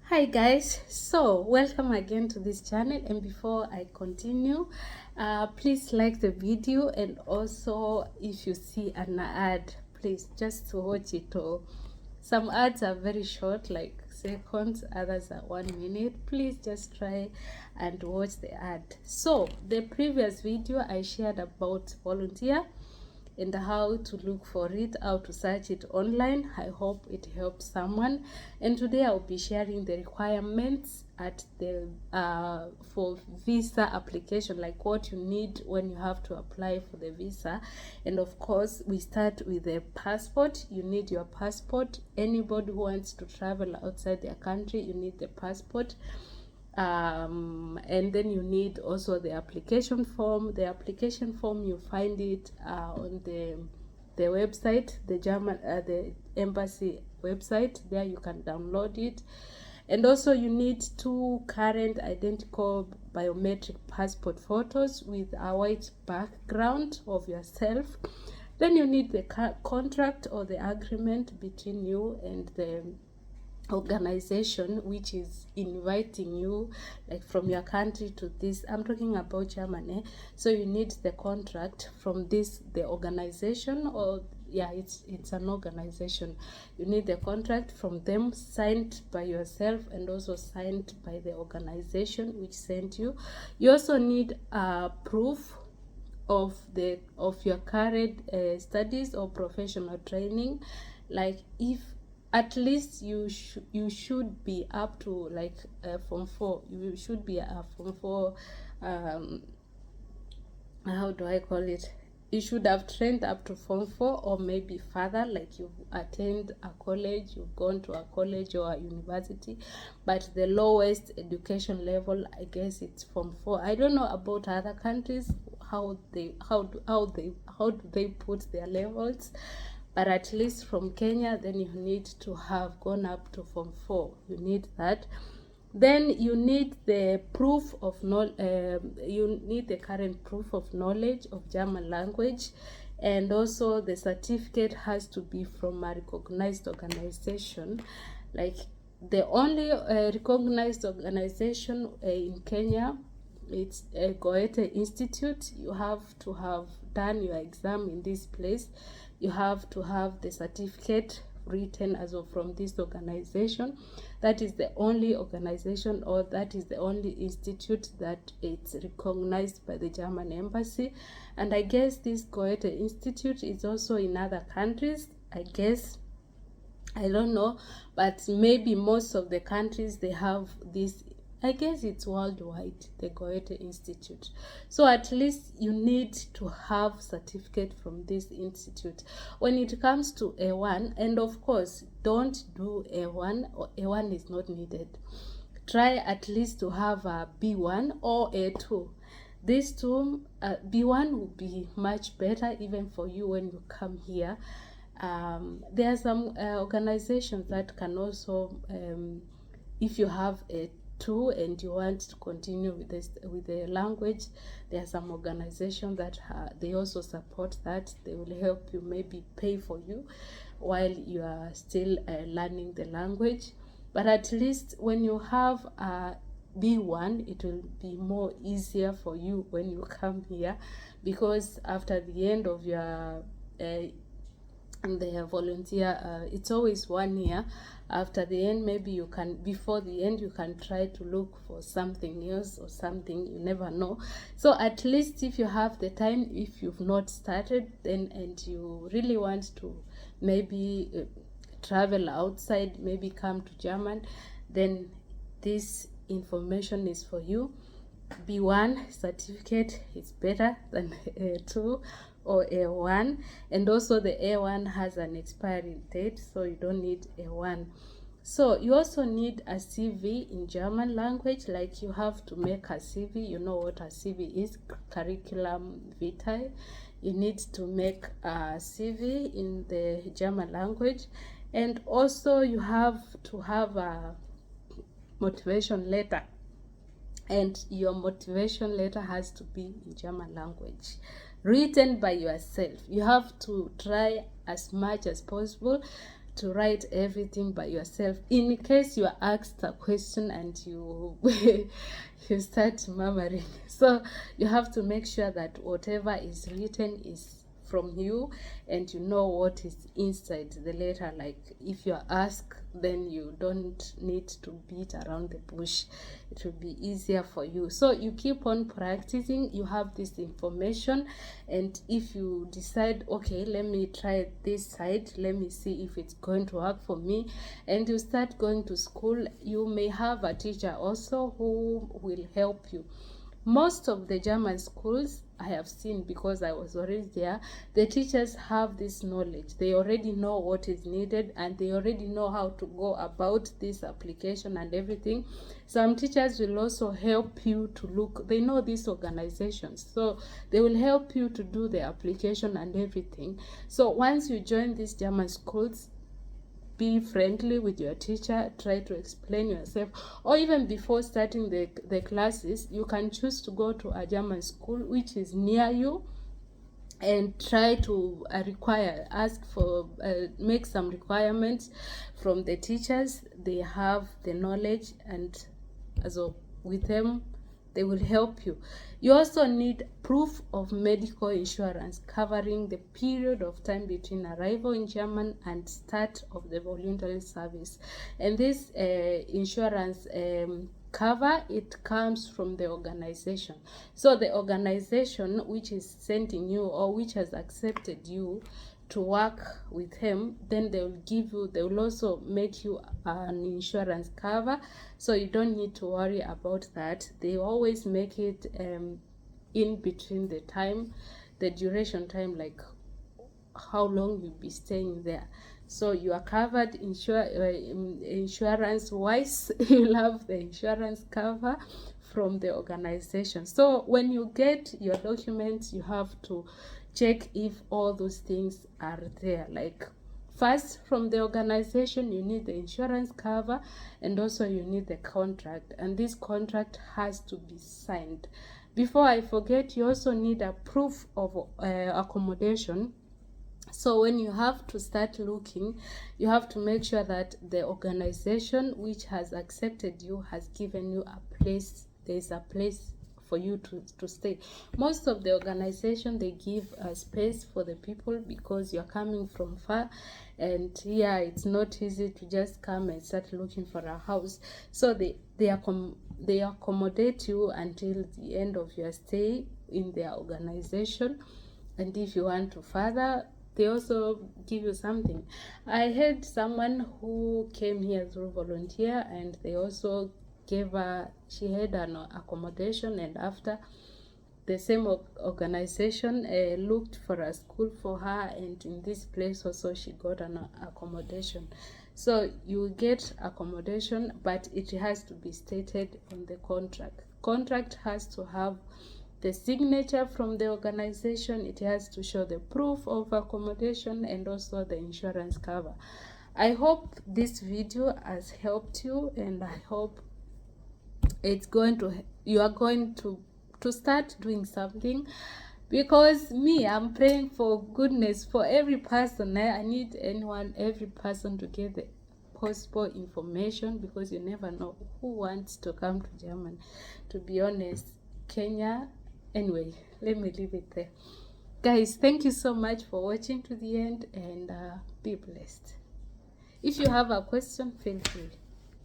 Hi guys, so welcome again to this channel, and before I continue, please like the video, and also if you see an ad, please just watch it. Or some ads are very short, like seconds, others are 1 minute. Please just try and watch the ad. So the previous video I shared about volunteer and how to look for it, how to search it online. I hope it helps someone. And today I'll be sharing the requirements at the for visa application, like what you need when you have to apply for the visa. And of course, we start with the passport. You need your passport. Anybody who wants to travel outside their country, you need the passport. And then you need also the application form. The application form, you find it on the website, the embassy website. There you can download it. And also you need 2 current identical biometric passport photos with a white background of yourself. Then you need the contract or the agreement between you and the organization which is inviting you, like from your country to this. I'm talking about Germany. So you need the contract from the organization, or yeah, it's an organization. You need the contract from them, signed by yourself and also signed by the organization which sent you. You also need a proof of your current studies or professional training. Like, if at least you should be up to like form 4. You should be a form 4, how do I call it, you should have trained up to form 4 or maybe further, like you've attended a college, you've gone to a college or a university, but the lowest education level, I guess, it's form 4. I don't know about other countries, how do they put their levels, but at least from Kenya, then you need to have gone up to form 4. You need that. Then you need the proof of you need the current proof of knowledge of German language, and also the certificate has to be from a recognized organization. Like, the only recognized organization in Kenya, it's a Goethe Institute. You have to have done your exam in this place. You have to have the certificate written as of from this organization. That is the only organization, or that is the only institute that it's recognized by the German embassy. And I guess this Goethe Institute is also in other countries, I guess. I don't know, but maybe most of the countries, they have this. I guess it's worldwide, the Goethe Institute. So at least you need to have certificate from this institute. When it comes to A1, and of course, don't do A1, or A1 is not needed. Try at least to have a B1 or A2. These two, B1 will be much better even for you when you come here. There are some organizations that can also, if you have a 2 and you want to continue with the language, there are some organizations that they also support that. They will help you, maybe pay for you while you are still learning the language. But at least when you have a B1, it will be more easier for you when you come here, because after the end of your the volunteer, it's always 1 year. After the end, maybe you can, before the end, you can try to look for something else or something, you never know. So at least if you have the time, if you've not started, then, and you really want to maybe travel outside, maybe come to German, then this information is for you. B1 certificate is better than A2 or A1, and also the A1 has an expiry date, so you don't need A1. So you also need a CV in German language. Like, you have to make a CV. You know what a CV is, curriculum vitae. You need to make a CV in the German language, and also you have to have a motivation letter, and your motivation letter has to be in German language, written by yourself. You have to try as much as possible to write everything by yourself in case you are asked a question and you you start murmuring. So you have to make sure that whatever is written is from you and you know what is inside the letter. Like if you're asked, then you don't need to beat around the bush. It will be easier for you. So you keep on practicing. You have this information, and if you decide, okay, let me try this side, let me see if it's going to work for me, and you start going to school, you may have a teacher also who will help you. Most of the German schools I have seen, because I was already there, the teachers have this knowledge. They already know what is needed and they already know how to go about this application and everything. Some teachers will also help you to look, they know these organizations, so they will help you to do the application and everything. So once you join these German schools, be friendly with your teacher, try to explain yourself, or even before starting the classes, you can choose to go to a German school which is near you and try to ask for, make some requirements from the teachers. They have the knowledge, and also with them they will help you. You also need proof of medical insurance covering the period of time between arrival in Germany and start of the voluntary service. And this insurance cover, it comes from the organization. So the organization which is sending you or which has accepted you to work with him, then they will also make you an insurance cover, so you don't need to worry about that. They always make it in between the duration time, like how long you'll be staying there. So you are covered insurance wise. You'll have the insurance cover from the organization. So when you get your documents, you have to check if all those things are there. Like first, from the organization, you need the insurance cover, and also you need the contract, and this contract has to be signed. Before I forget, you also need a proof of accommodation. So when you have to start looking, you have to make sure that the organization which has accepted you has given you a place. There is a place for you to stay. Most of the organization, they give a space for the people because you're coming from far, and yeah, it's not easy to just come and start looking for a house. So they accommodate you until the end of your stay in their organization. And if you want to further, they also give you something. I had someone who came here through volunteer, and they also gave her, she had an accommodation, and after, the same organization looked for a school for her, and in this place also she got an accommodation. So you get accommodation, but it has to be stated on the contract has to have the signature from the organization. It has to show the proof of accommodation and also the insurance cover. I hope this video has helped you, and I hope you are going to start doing something, because me, I'm praying for goodness for every person. I need every person to get the possible information, because you never know who wants to come to Germany. To be honest, Kenya, anyway, let me leave it there. Guys, thank you so much for watching to the end, and be blessed. If you have a question, feel free.